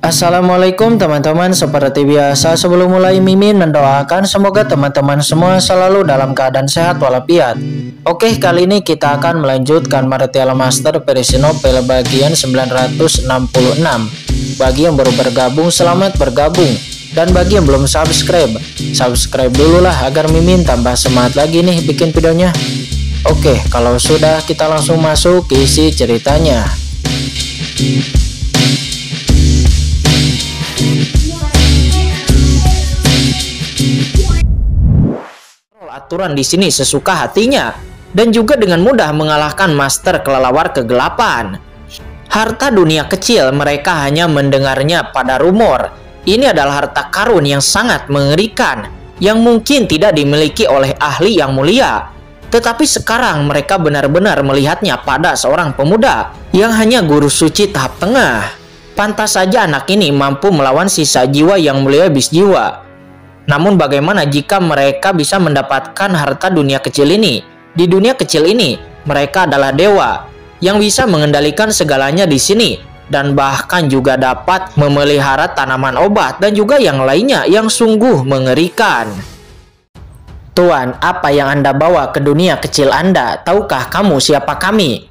Assalamualaikum teman-teman, seperti biasa sebelum mulai Mimin mendoakan semoga teman-teman semua selalu dalam keadaan sehat walafiat. Oke, kali ini kita akan melanjutkan Martial Master versi novel bagian 966. Bagi yang baru bergabung, selamat bergabung. Dan bagi yang belum subscribe, subscribe dulu lah agar Mimin tambah semangat lagi nih bikin videonya. Oke, kalau sudah kita langsung masuk ke isi ceritanya. Aturan di sini sesuka hatinya dan juga dengan mudah mengalahkan master kelelawar kegelapan. Harta dunia kecil mereka hanya mendengarnya pada rumor. Ini adalah harta karun yang sangat mengerikan yang mungkin tidak dimiliki oleh ahli yang mulia. Tetapi sekarang mereka benar-benar melihatnya pada seorang pemuda yang hanya guru suci tahap tengah. Pantas saja anak ini mampu melawan sisa jiwa yang mulia habis jiwa. Namun bagaimana jika mereka bisa mendapatkan harta dunia kecil ini? Di dunia kecil ini, mereka adalah dewa yang bisa mengendalikan segalanya di sini dan bahkan juga dapat memelihara tanaman obat dan juga yang lainnya yang sungguh mengerikan. Tuan, apa yang Anda bawa ke dunia kecil Anda? Tahukah kamu siapa kami?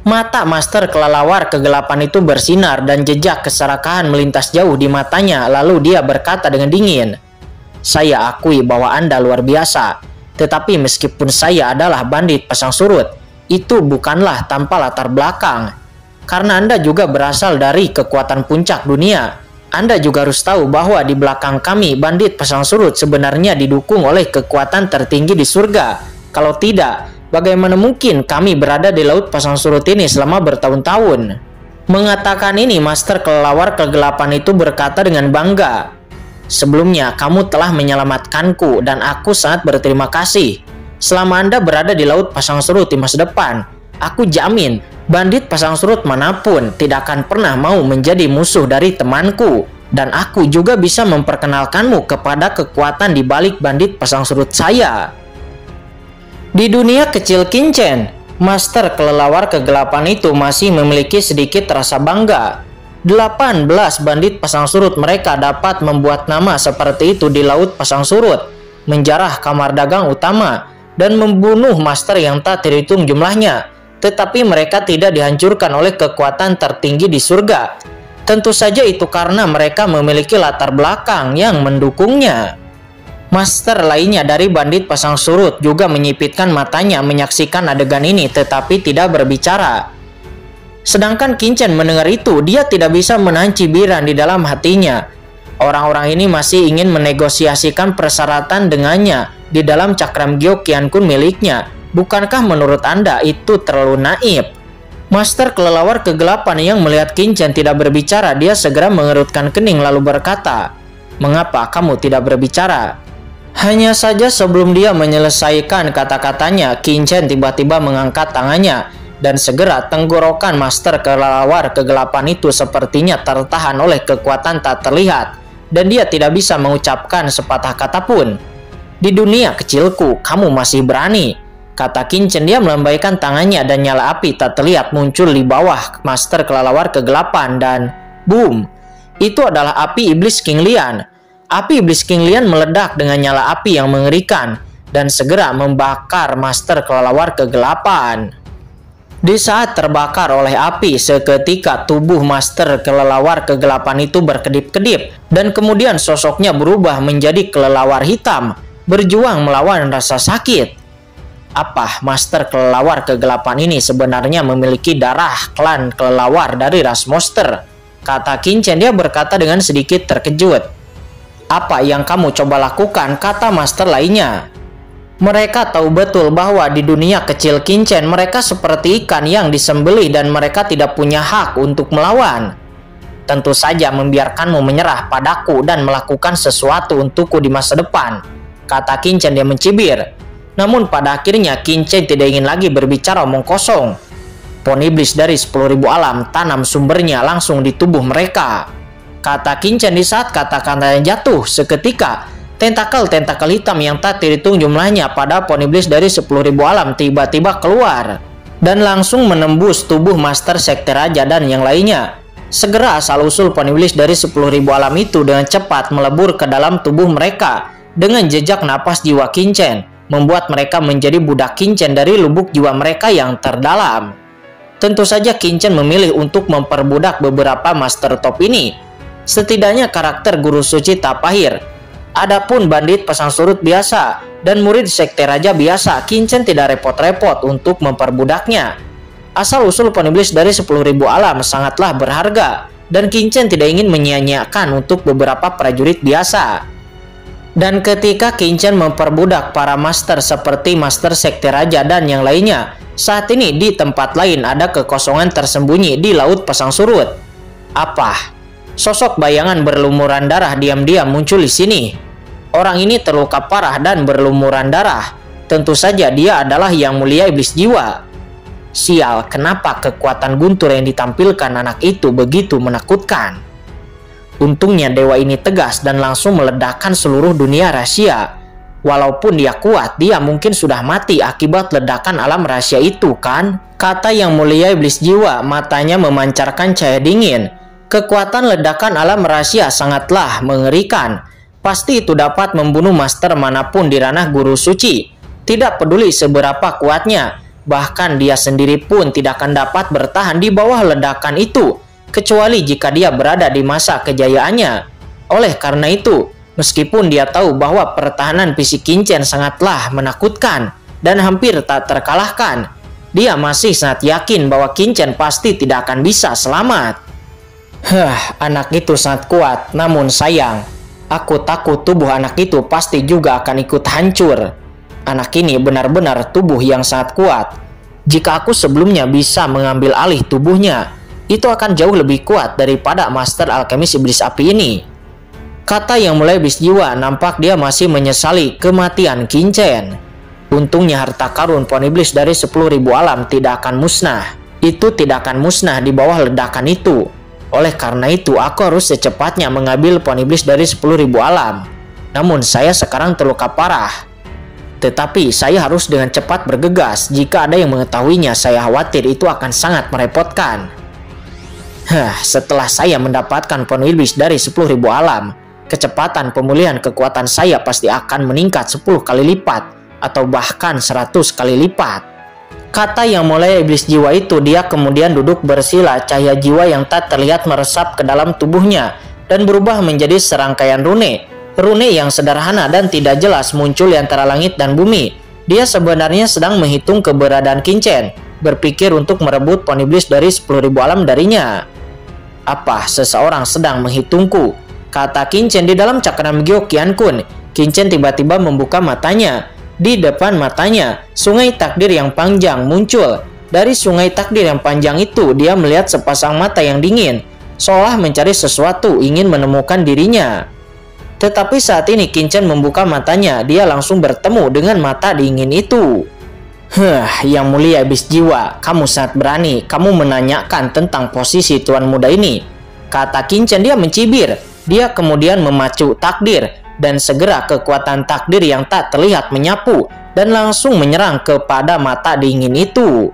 Mata master kelelawar kegelapan itu bersinar dan jejak keserakahan melintas jauh di matanya, lalu dia berkata dengan dingin, "Saya akui bahwa Anda luar biasa, tetapi meskipun saya adalah bandit pasang surut, itu bukanlah tanpa latar belakang. Karena Anda juga berasal dari kekuatan puncak dunia. Anda juga harus tahu bahwa di belakang kami, bandit pasang surut sebenarnya didukung oleh kekuatan tertinggi di surga. Kalau tidak, bagaimana mungkin kami berada di laut pasang surut ini selama bertahun-tahun?" Mengatakan ini, master kelelawar kegelapan itu berkata dengan bangga, "Sebelumnya, kamu telah menyelamatkanku dan aku sangat berterima kasih. Selama Anda berada di laut pasang surut di masa depan, aku jamin bandit pasang surut manapun tidak akan pernah mau menjadi musuh dari temanku. Dan aku juga bisa memperkenalkanmu kepada kekuatan di balik bandit pasang surut saya." Di dunia kecil Kincen, master kelelawar kegelapan itu masih memiliki sedikit rasa bangga. 18 bandit pasang surut mereka dapat membuat nama seperti itu di laut pasang surut, menjarah kamar dagang utama, dan membunuh master yang tak terhitung jumlahnya. Tetapi mereka tidak dihancurkan oleh kekuatan tertinggi di surga. Tentu saja itu karena mereka memiliki latar belakang yang mendukungnya. Master lainnya dari bandit pasang surut juga menyipitkan matanya menyaksikan adegan ini tetapi tidak berbicara. Sedangkan Kincen mendengar itu, dia tidak bisa menahan cibiran di dalam hatinya. Orang-orang ini masih ingin menegosiasikan persyaratan dengannya di dalam cakram Gyo Qiankun miliknya. Bukankah menurut Anda itu terlalu naif? Master kelelawar kegelapan yang melihat Kincen tidak berbicara, dia segera mengerutkan kening lalu berkata, "Mengapa kamu tidak berbicara?" Hanya saja sebelum dia menyelesaikan kata-katanya, Kincen tiba-tiba mengangkat tangannya. Dan segera tenggorokan master kelelawar kegelapan itu sepertinya tertahan oleh kekuatan tak terlihat. Dan dia tidak bisa mengucapkan sepatah kata pun. "Di dunia kecilku, kamu masih berani," kata Kincen. Dia melambaikan tangannya dan nyala api tak terlihat muncul di bawah master kelelawar kegelapan dan boom! Itu adalah api iblis King Lian. Api iblis King Lian meledak dengan nyala api yang mengerikan dan segera membakar master kelelawar kegelapan. Di saat terbakar oleh api, seketika tubuh master kelelawar kegelapan itu berkedip-kedip dan kemudian sosoknya berubah menjadi kelelawar hitam, berjuang melawan rasa sakit. Apa master kelelawar kegelapan ini sebenarnya memiliki darah klan kelelawar dari ras monster? Kata Kincen, dia berkata dengan sedikit terkejut. "Apa yang kamu coba lakukan?" kata master lainnya. Mereka tahu betul bahwa di dunia kecil Kincen mereka seperti ikan yang disembelih dan mereka tidak punya hak untuk melawan. "Tentu saja membiarkanmu menyerah padaku dan melakukan sesuatu untukku di masa depan," kata Kincen. Dia mencibir. Namun pada akhirnya Kincen tidak ingin lagi berbicara omong kosong. Pohon iblis dari 10.000 alam tanam sumbernya langsung di tubuh mereka, kata Kincen. Di saat kata-katanya jatuh, seketika tentakel-tentakel hitam yang tak terhitung jumlahnya pada pohon iblis dari 10.000 alam tiba-tiba keluar dan langsung menembus tubuh master sekte raja dan yang lainnya. Segera asal-usul Poniblis dari 10.000 alam itu dengan cepat melebur ke dalam tubuh mereka dengan jejak napas jiwa Qinchen, membuat mereka menjadi budak Qinchen dari lubuk jiwa mereka yang terdalam. Tentu saja Qinchen memilih untuk memperbudak beberapa master top ini, setidaknya karakter guru suci Tapahir. Adapun bandit pasang surut biasa dan murid sekte raja biasa, Qinchen tidak repot-repot untuk memperbudaknya. Asal-usul Poniblis dari 10.000 alam sangatlah berharga, dan Qinchen tidak ingin menyia-nyiakan untuk beberapa prajurit biasa. Dan ketika Qinchen memperbudak para master seperti master sekte raja dan yang lainnya, saat ini di tempat lain ada kekosongan tersembunyi di laut pasang surut. Apa? Sosok bayangan berlumuran darah diam-diam muncul di sini. Orang ini terluka parah dan berlumuran darah. Tentu saja dia adalah Yang Mulia Iblis Jiwa. Sial, kenapa kekuatan guntur yang ditampilkan anak itu begitu menakutkan? Untungnya dewa ini tegas dan langsung meledakkan seluruh dunia rahasia. Walaupun dia kuat, dia mungkin sudah mati akibat ledakan alam rahasia itu kan? Kata Yang Mulia Iblis Jiwa, matanya memancarkan cahaya dingin. Kekuatan ledakan alam rahasia sangatlah mengerikan. Pasti itu dapat membunuh master manapun di ranah guru suci. Tidak peduli seberapa kuatnya. Bahkan dia sendiri pun tidak akan dapat bertahan di bawah ledakan itu, kecuali jika dia berada di masa kejayaannya. Oleh karena itu, meskipun dia tahu bahwa pertahanan fisik Qinchen sangatlah menakutkan dan hampir tak terkalahkan, dia masih sangat yakin bahwa Qinchen pasti tidak akan bisa selamat. Anak itu sangat kuat, namun sayang, aku takut tubuh anak itu pasti juga akan ikut hancur. Anak ini benar-benar tubuh yang sangat kuat. Jika aku sebelumnya bisa mengambil alih tubuhnya, itu akan jauh lebih kuat daripada Master Alkemis Iblis Api ini. Kata Yang Mulia Iblis Jiwa, nampak dia masih menyesali kematian Qinchen. Untungnya harta karun Poniblis dari 10.000 alam tidak akan musnah. Itu tidak akan musnah di bawah ledakan itu. Oleh karena itu, aku harus secepatnya mengambil Poniblis dari 10.000 alam. Namun saya sekarang terluka parah. Tetapi saya harus dengan cepat bergegas. Jika ada yang mengetahuinya, saya khawatir itu akan sangat merepotkan. Setelah saya mendapatkan Poniblis dari 10.000 alam, kecepatan pemulihan kekuatan saya pasti akan meningkat 10 kali lipat atau bahkan 100 kali lipat. Kata Yang Mulia Iblis Jiwa itu, dia kemudian duduk bersila, cahaya jiwa yang tak terlihat meresap ke dalam tubuhnya dan berubah menjadi serangkaian rune. Rune yang sederhana dan tidak jelas muncul di antara langit dan bumi. Dia sebenarnya sedang menghitung keberadaan Qinchen, berpikir untuk merebut Poniblis dari 10.000 alam darinya. Apa seseorang sedang menghitungku? Kata Qinchen di dalam cakram Gyeokyan Kun. Qinchen tiba-tiba membuka matanya. Di depan matanya, sungai takdir yang panjang muncul. Dari sungai takdir yang panjang itu, dia melihat sepasang mata yang dingin, seolah mencari sesuatu, ingin menemukan dirinya. Tetapi saat ini Qinchen membuka matanya, dia langsung bertemu dengan mata dingin itu. Yang Mulia Iblis Jiwa, kamu sangat berani. Kamu menanyakan tentang posisi tuan muda ini. Kata Qinchen, dia mencibir. Dia kemudian memacu takdir, dan segera kekuatan takdir yang tak terlihat menyapu dan langsung menyerang kepada mata dingin itu.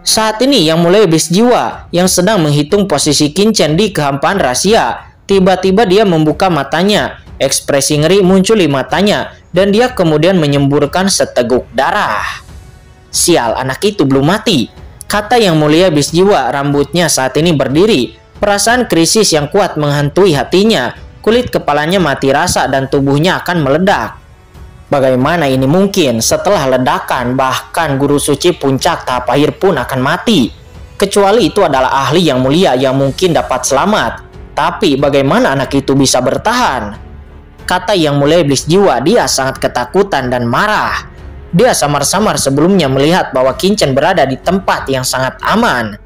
Saat ini Yang Mulia Iblis Jiwa yang sedang menghitung posisi Qinchen di kehampaan rahasia, tiba-tiba dia membuka matanya. Ekspresi ngeri muncul di matanya dan dia kemudian menyemburkan seteguk darah. Sial, anak itu belum mati. Kata Yang Mulia Iblis Jiwa, rambutnya saat ini berdiri. Perasaan krisis yang kuat menghantui hatinya. Kulit kepalanya mati rasa dan tubuhnya akan meledak. Bagaimana ini mungkin? Setelah ledakan, bahkan guru suci puncak tahap akhir pun akan mati. Kecuali itu adalah ahli yang mulia yang mungkin dapat selamat. Tapi bagaimana anak itu bisa bertahan? Kata Yang Mulia Iblis Jiwa, dia sangat ketakutan dan marah. Dia samar-samar sebelumnya melihat bahwa Qinchen berada di tempat yang sangat aman.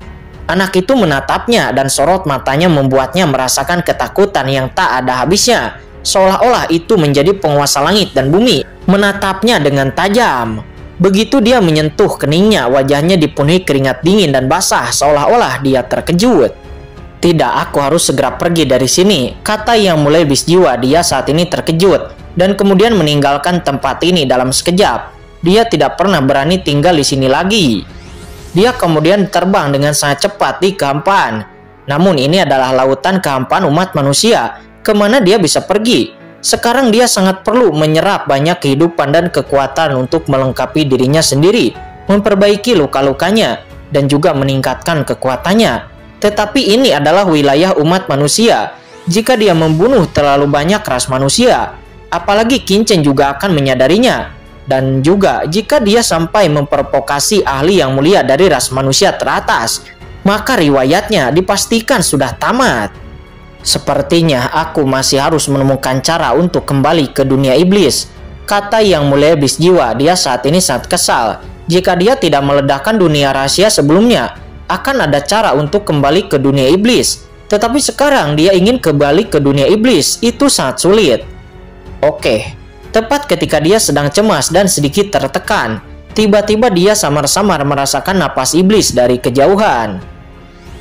Anak itu menatapnya dan sorot matanya membuatnya merasakan ketakutan yang tak ada habisnya. Seolah-olah itu menjadi penguasa langit dan bumi, menatapnya dengan tajam. Begitu dia menyentuh keningnya, wajahnya dipenuhi keringat dingin dan basah, seolah-olah dia terkejut. Tidak, aku harus segera pergi dari sini, kata Yang Mulia Iblis Jiwa. Dia saat ini terkejut dan kemudian meninggalkan tempat ini dalam sekejap. Dia tidak pernah berani tinggal di sini lagi. Dia kemudian terbang dengan sangat cepat di kehampaan. Namun ini adalah lautan kehampaan umat manusia. Kemana dia bisa pergi? Sekarang dia sangat perlu menyerap banyak kehidupan dan kekuatan untuk melengkapi dirinya sendiri, memperbaiki luka-lukanya, dan juga meningkatkan kekuatannya. Tetapi ini adalah wilayah umat manusia. Jika dia membunuh terlalu banyak ras manusia, apalagi Qin juga akan menyadarinya. Dan juga jika dia sampai memprovokasi ahli yang mulia dari ras manusia teratas, maka riwayatnya dipastikan sudah tamat. Sepertinya aku masih harus menemukan cara untuk kembali ke dunia iblis, kata Yang Mulia Iblis Jiwa. Dia saat ini sangat kesal. Jika dia tidak meledakkan dunia rahasia sebelumnya, akan ada cara untuk kembali ke dunia iblis. Tetapi sekarang dia ingin kembali ke dunia iblis, itu sangat sulit. Oke, tepat ketika dia sedang cemas dan sedikit tertekan, tiba-tiba dia samar-samar merasakan napas iblis dari kejauhan.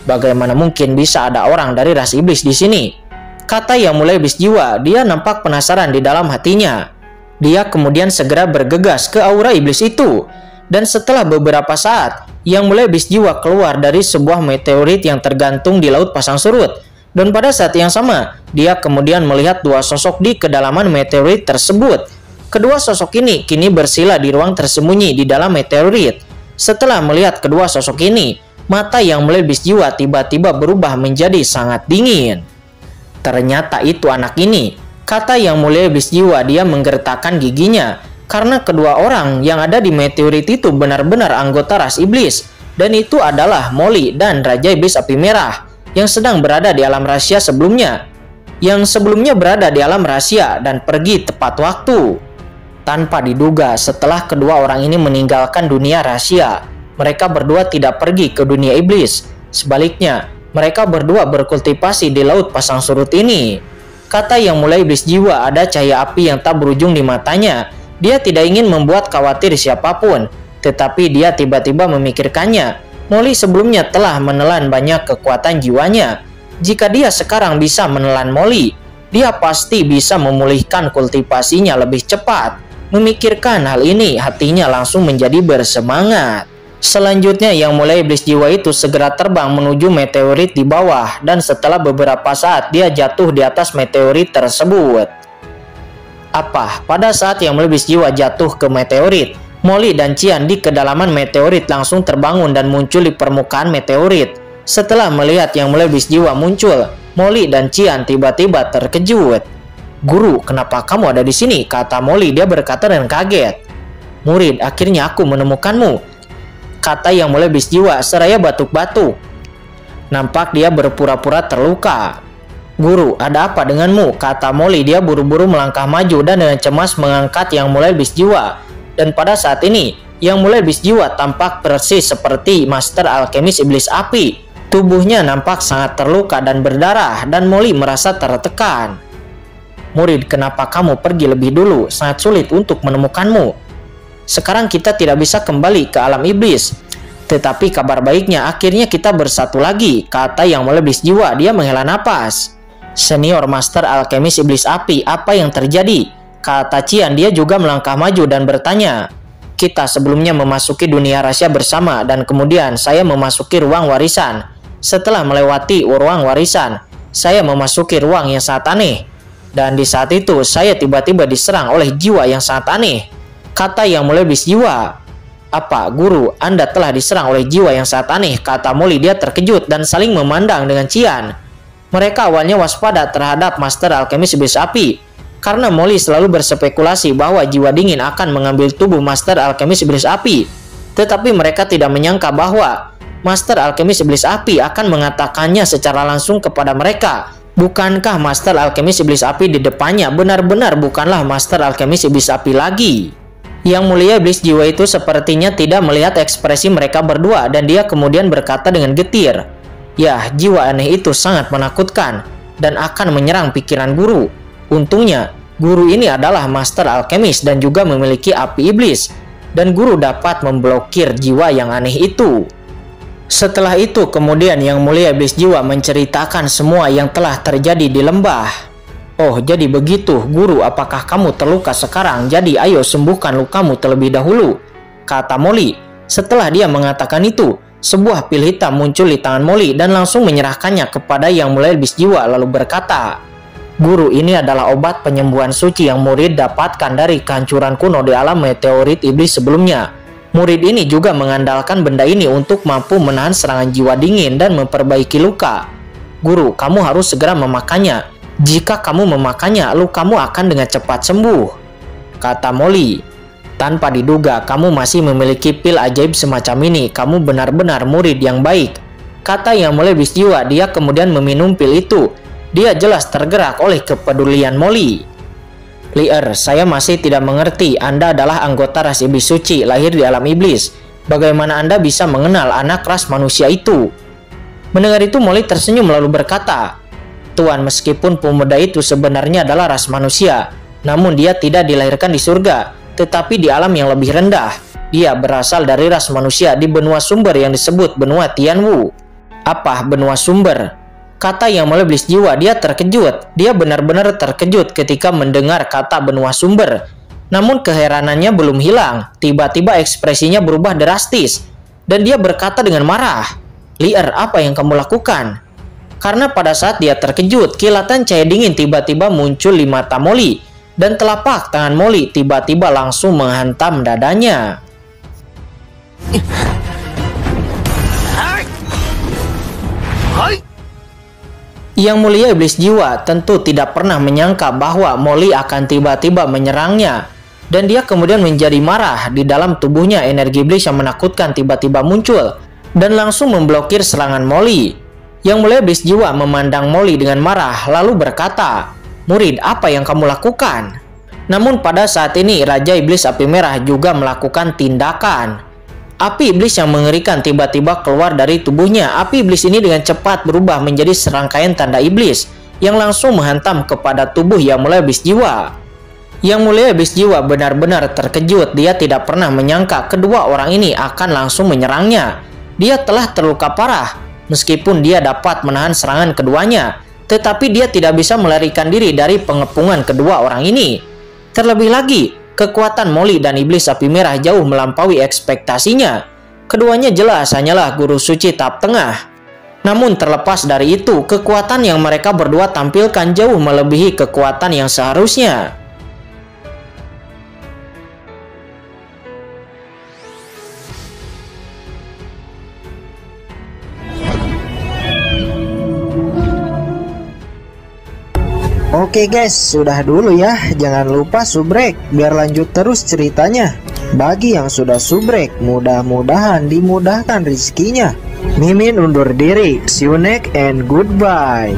Bagaimana mungkin bisa ada orang dari ras iblis di sini? Kata Yang Mulia Iblis Jiwa. Dia nampak penasaran di dalam hatinya. Dia kemudian segera bergegas ke aura iblis itu. Dan setelah beberapa saat, Yang Mulia Iblis Jiwa keluar dari sebuah meteorit yang tergantung di Laut Pasang Surut. Dan pada saat yang sama, dia kemudian melihat dua sosok di kedalaman meteorit tersebut. Kedua sosok ini kini bersila di ruang tersembunyi di dalam meteorit. Setelah melihat kedua sosok ini, mata Yang Mulia Iblis Jiwa tiba-tiba berubah menjadi sangat dingin. Ternyata itu anak ini, kata Yang Mulia Iblis Jiwa. Dia menggertakkan giginya karena kedua orang yang ada di meteorit itu benar-benar anggota ras iblis, dan itu adalah Molly dan Raja Iblis Api Merah yang sedang berada di alam rahasia sebelumnya, yang sebelumnya berada di alam rahasia dan pergi tepat waktu. Tanpa diduga, setelah kedua orang ini meninggalkan dunia rahasia, mereka berdua tidak pergi ke dunia iblis. Sebaliknya, mereka berdua berkultivasi di Laut Pasang Surut ini. Kata Yang Mulia Iblis Jiwa. Ada cahaya api yang tak berujung di matanya. Dia tidak ingin membuat khawatir siapapun, tetapi dia tiba-tiba memikirkannya. Molly sebelumnya telah menelan banyak kekuatan jiwanya. Jika dia sekarang bisa menelan Molly, dia pasti bisa memulihkan kultivasinya lebih cepat. Memikirkan hal ini, hatinya langsung menjadi bersemangat. Selanjutnya Yang Mulia Iblis Jiwa itu segera terbang menuju meteorit di bawah, dan setelah beberapa saat dia jatuh di atas meteorit tersebut. Pada saat Yang Mulia Iblis Jiwa jatuh ke meteorit, Molly dan Qian di kedalaman meteorit langsung terbangun dan muncul di permukaan meteorit. Setelah melihat Yang Mulia Iblis Jiwa muncul, Molly dan Qian tiba-tiba terkejut. "Guru, kenapa kamu ada di sini?" kata Molly. Dia berkata dengan kaget. "Murid, akhirnya aku menemukanmu," kata Yang Mulia Iblis Jiwa seraya batuk-batuk. Nampak dia berpura-pura terluka. "Guru, ada apa denganmu?" kata Molly. Dia buru-buru melangkah maju dan dengan cemas mengangkat Yang Mulia Iblis Jiwa. Dan pada saat ini, Yang Mulia Iblis Jiwa tampak persis seperti Master Alkemis Iblis Api. Tubuhnya nampak sangat terluka dan berdarah, dan Molly merasa tertekan. "Murid, kenapa kamu pergi lebih dulu? Sangat sulit untuk menemukanmu. Sekarang kita tidak bisa kembali ke alam iblis. Tetapi kabar baiknya, akhirnya kita bersatu lagi," kata Yang Mulia Iblis Jiwa. Dia menghela napas. "Senior Master Alkemis Iblis Api, apa yang terjadi?" kata Qian. Dia juga melangkah maju dan bertanya. "Kita sebelumnya memasuki dunia rahasia bersama, dan kemudian saya memasuki ruang warisan. Setelah melewati ruang warisan, saya memasuki ruang yang sangat aneh. Dan di saat itu, saya tiba-tiba diserang oleh jiwa yang sangat aneh," kata Yang Mulia Iblis Jiwa. "Apa, Guru, Anda telah diserang oleh jiwa yang sangat aneh?" kata Molly. Dia terkejut dan saling memandang dengan Qian. Mereka awalnya waspada terhadap Master Alkemis Iblis Api, karena Molly selalu berspekulasi bahwa jiwa dingin akan mengambil tubuh Master Alkemis Iblis Api. Tetapi mereka tidak menyangka bahwa Master Alkemis Iblis Api akan mengatakannya secara langsung kepada mereka. Bukankah Master Alkemis Iblis Api di depannya benar-benar bukanlah Master Alkemis Iblis Api lagi? Yang Mulia Iblis Jiwa itu sepertinya tidak melihat ekspresi mereka berdua, dan dia kemudian berkata dengan getir, "Ya, jiwa aneh itu sangat menakutkan dan akan menyerang pikiran Guru. Untungnya, Guru ini adalah Master Alkemis dan juga memiliki api iblis, dan Guru dapat memblokir jiwa yang aneh itu." Setelah itu, kemudian Yang Mulia Iblis Jiwa menceritakan semua yang telah terjadi di lembah. "Oh, jadi begitu, Guru. Apakah kamu terluka sekarang? Jadi ayo sembuhkan lukamu terlebih dahulu," kata Molly. Setelah dia mengatakan itu, Sebuah pil hitam muncul di tangan Molly dan langsung menyerahkannya kepada Yang Mulia Iblis Jiwa lalu berkata, "Guru, ini adalah obat penyembuhan suci yang murid dapatkan dari kehancuran kuno di alam meteorit iblis sebelumnya. Murid ini juga mengandalkan benda ini untuk mampu menahan serangan jiwa dingin dan memperbaiki luka. Guru, kamu harus segera memakannya. Jika kamu memakannya, lukamu akan dengan cepat sembuh," kata Molly. "Tanpa diduga, kamu masih memiliki pil ajaib semacam ini. Kamu benar-benar murid yang baik," kata Yang Mulia Iblis Jiwa. Dia kemudian meminum pil itu. Dia jelas tergerak oleh kepedulian Molly. "Lier, saya masih tidak mengerti. Anda adalah anggota ras iblis suci, lahir di alam iblis. Bagaimana Anda bisa mengenal anak ras manusia itu?" Mendengar itu, Molly tersenyum lalu berkata, "Tuan, meskipun pemuda itu sebenarnya adalah ras manusia, namun dia tidak dilahirkan di surga, tetapi di alam yang lebih rendah. Dia berasal dari ras manusia di benua sumber yang disebut benua Tianwu." "Apa benua sumber?" kata Yang Mulia Iblis Jiwa. Dia terkejut. Dia benar-benar terkejut ketika mendengar kata benua sumber. Namun keheranannya belum hilang. Tiba-tiba ekspresinya berubah drastis dan dia berkata dengan marah, "Lier, apa yang kamu lakukan?" Karena pada saat dia terkejut, kilatan cahaya dingin tiba-tiba muncul di mata Molly dan telapak tangan Molly tiba-tiba langsung menghantam dadanya. Yang Mulia Iblis Jiwa tentu tidak pernah menyangka bahwa Molly akan tiba-tiba menyerangnya, dan dia kemudian menjadi marah. Di dalam tubuhnya energi iblis yang menakutkan tiba-tiba muncul dan langsung memblokir serangan Molly. Yang Mulia Iblis Jiwa memandang Molly dengan marah lalu berkata, "Murid, apa yang kamu lakukan?" Namun pada saat ini Raja Iblis Api Merah juga melakukan tindakan. Api iblis yang mengerikan tiba-tiba keluar dari tubuhnya. Api iblis ini dengan cepat berubah menjadi serangkaian tanda iblis yang langsung menghantam kepada tubuh Yang Mulia Iblis Jiwa. Yang Mulia Iblis Jiwa benar-benar terkejut. Dia tidak pernah menyangka kedua orang ini akan langsung menyerangnya. Dia telah terluka parah. Meskipun dia dapat menahan serangan keduanya, tetapi dia tidak bisa melarikan diri dari pengepungan kedua orang ini. Terlebih lagi, kekuatan Molly dan Iblis Api Merah jauh melampaui ekspektasinya. Keduanya jelas hanyalah guru suci tahap tengah. Namun terlepas dari itu, kekuatan yang mereka berdua tampilkan jauh melebihi kekuatan yang seharusnya. Oke guys, sudah dulu ya. Jangan lupa subrek biar lanjut terus ceritanya. Bagi yang sudah subrek, mudah-mudahan dimudahkan rezekinya. Mimin undur diri. See you next and goodbye.